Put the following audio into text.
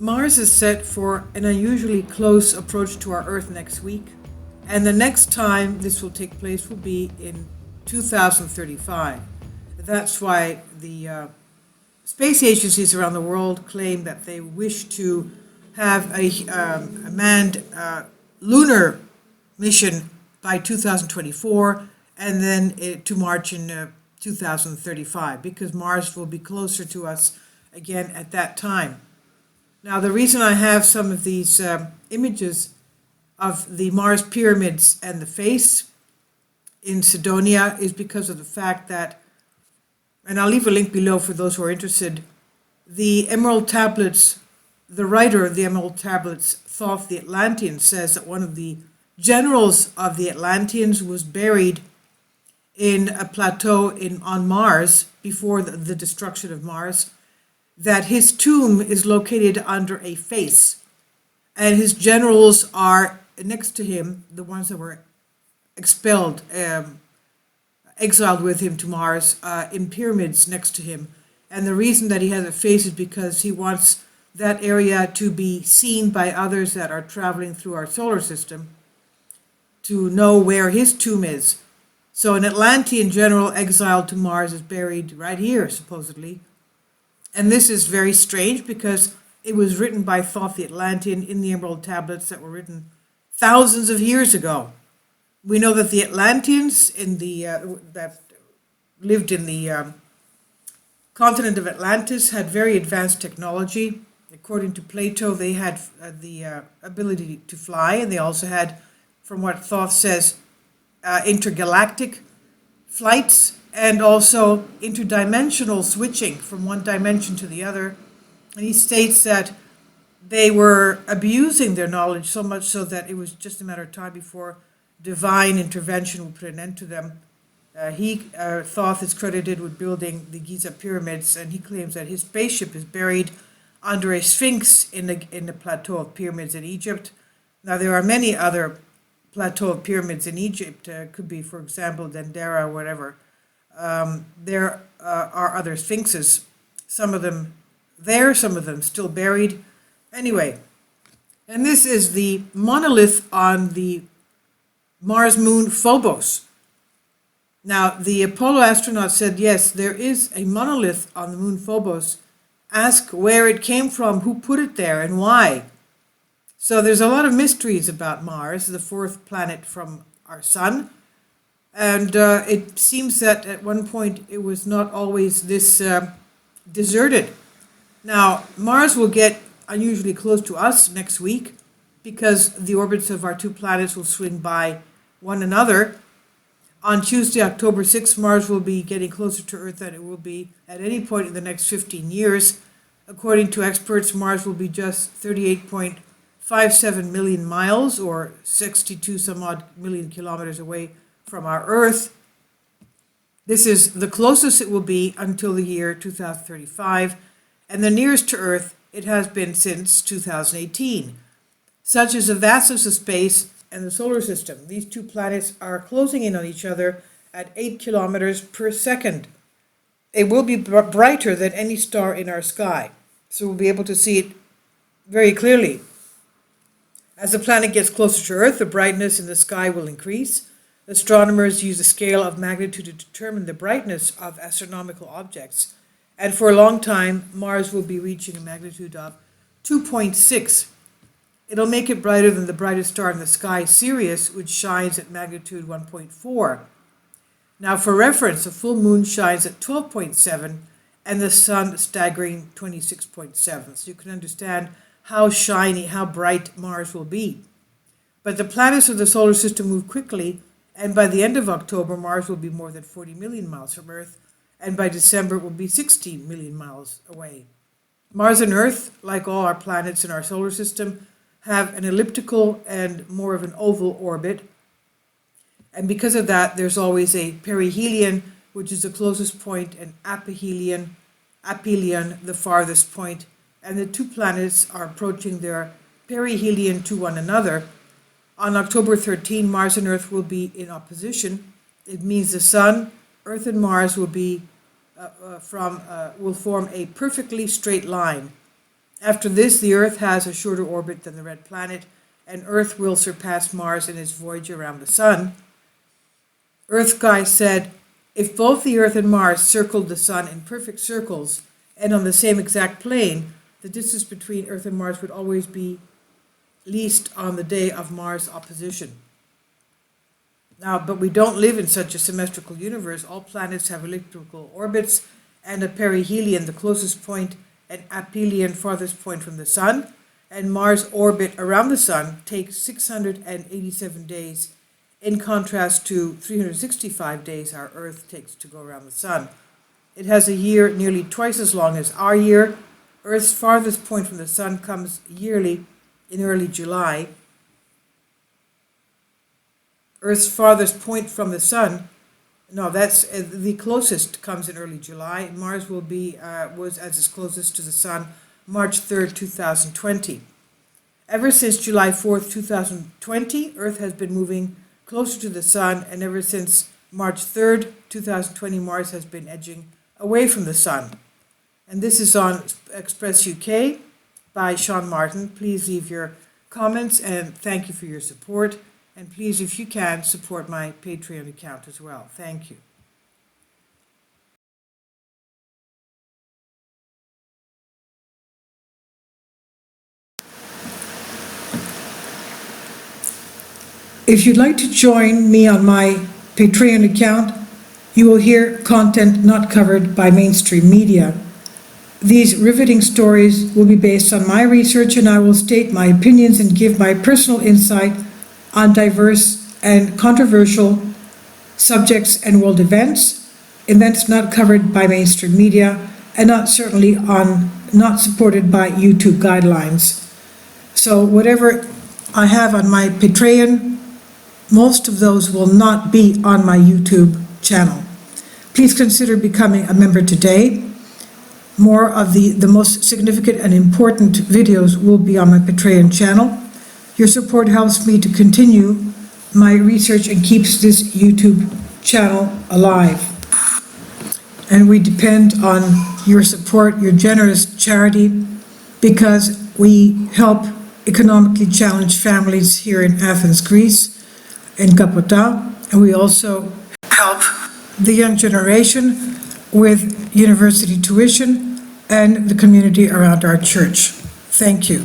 Mars is set for an unusually close approach to our Earth next week, and the next time this will take place will be in 2035. That's why the space agencies around the world claim that they wish to have a manned lunar mission by 2024, and then to March in 2035, because Mars will be closer to us again at that time. Now, the reason I have some of these images of the Mars pyramids and the face in Sidonia is because of the fact that, and I'll leave a link below for those who are interested, the Emerald Tablets, the writer of the Emerald Tablets, Thoth the Atlantean, says that one of the generals of the Atlanteans was buried in a plateau on Mars before the destruction of Mars, that his tomb is located under a face, and his generals are next to him, the ones that were expelled, exiled with him to Mars, in pyramids next to him. And the reason that he has a face is because he wants that area to be seen by others that are traveling through our solar system, to know where his tomb is. So an Atlantean general exiled to Mars is buried right here, supposedly. And this is very strange because it was written by Thoth the Atlantean in the Emerald Tablets that were written thousands of years ago. We know that the Atlanteans that lived in the continent of Atlantis had very advanced technology. According to Plato, they had the ability to fly, and they also had, from what Thoth says, intergalactic flights, and also interdimensional switching from one dimension to the other. And he states that they were abusing their knowledge so much so that it was just a matter of time before divine intervention would put an end to them. Thoth is credited with building the Giza pyramids, and he claims that his spaceship is buried under a sphinx in the plateau of pyramids in Egypt. Now, there are many other plateau of pyramids in Egypt. Could be, for example, Dendera or whatever. There are other sphinxes, some of them there, some of them still buried. Anyway, and this is the monolith on the Mars moon Phobos. Now, the Apollo astronaut said, yes, there is a monolith on the moon Phobos. Ask where it came from, who put it there, and why. So there's a lot of mysteries about Mars, the fourth planet from our sun. And it seems that at one point it was not always this deserted. Now, Mars will get unusually close to us next week because the orbits of our two planets will swing by one another. On Tuesday, October 6th, Mars will be getting closer to Earth than it will be at any point in the next 15 years. According to experts, Mars will be just 38.57 million miles, or 62 some odd million kilometers away from our Earth. This is the closest it will be until the year 2035, and the nearest to Earth it has been since 2018. Such is the vastness of space and the solar system. These two planets are closing in on each other at 8 kilometers per second. It will be brighter than any star in our sky, so we'll be able to see it very clearly. As the planet gets closer to Earth, the brightness in the sky will increase. Astronomers use a scale of magnitude to determine the brightness of astronomical objects. And for a long time, Mars will be reaching a magnitude of 2.6. It'll make it brighter than the brightest star in the sky, Sirius, which shines at magnitude 1.4. Now, for reference, a full moon shines at 12.7, and the sun a staggering 26.7. So you can understand how shiny, how bright Mars will be. But the planets of the solar system move quickly, and by the end of October, Mars will be more than 40 million miles from Earth, and by December, it will be 60 million miles away. Mars and Earth, like all our planets in our solar system, have an elliptical and more of an oval orbit. And because of that, there's always a perihelion, which is the closest point, and aphelion, the farthest point. And the two planets are approaching their perihelion to one another. On October 13, Mars and Earth will be in opposition. It means the Sun, Earth and Mars will form a perfectly straight line. After this, the Earth has a shorter orbit than the red planet, and Earth will surpass Mars in its voyage around the Sun. Earth Guy said, if both the Earth and Mars circled the Sun in perfect circles and on the same exact plane, the distance between Earth and Mars would always be least on the day of Mars opposition. Now, but we don't live in such a symmetrical universe. All planets have elliptical orbits, and a perihelion, the closest point, and aphelion, farthest point from the Sun, and Mars' orbit around the Sun takes 687 days, in contrast to 365 days our Earth takes to go around the Sun. It has a year nearly twice as long as our year. Earth's farthest point from the Sun comes yearly in early July. Earth's farthest point from the Sun, no, that's the closest, comes in early July. Mars will be was as its closest to the Sun March 3rd, 2020. Ever since July 4th, 2020, Earth has been moving closer to the Sun, and ever since March 3rd, 2020, Mars has been edging away from the Sun. And this is on Express UK by Sean Martin. Please leave your comments, and thank you for your support. And please, if you can, support my Patreon account as well. Thank you. If you'd like to join me on my Patreon account, you will hear content not covered by mainstream media. These riveting stories will be based on my research, and I will state my opinions and give my personal insight on diverse and controversial subjects and world events not covered by mainstream media, and not supported by YouTube guidelines. So whatever I have on my Patreon, most of those will not be on my YouTube channel. Please consider becoming a member today. More of the most significant and important videos will be on my Patreon channel. Your support helps me to continue my research and keeps this YouTube channel alive. And we depend on your support, your generous charity, because we help economically challenged families here in Athens, Greece, in Kapota, and we also help the young generation with university tuition and the community around our church. Thank you.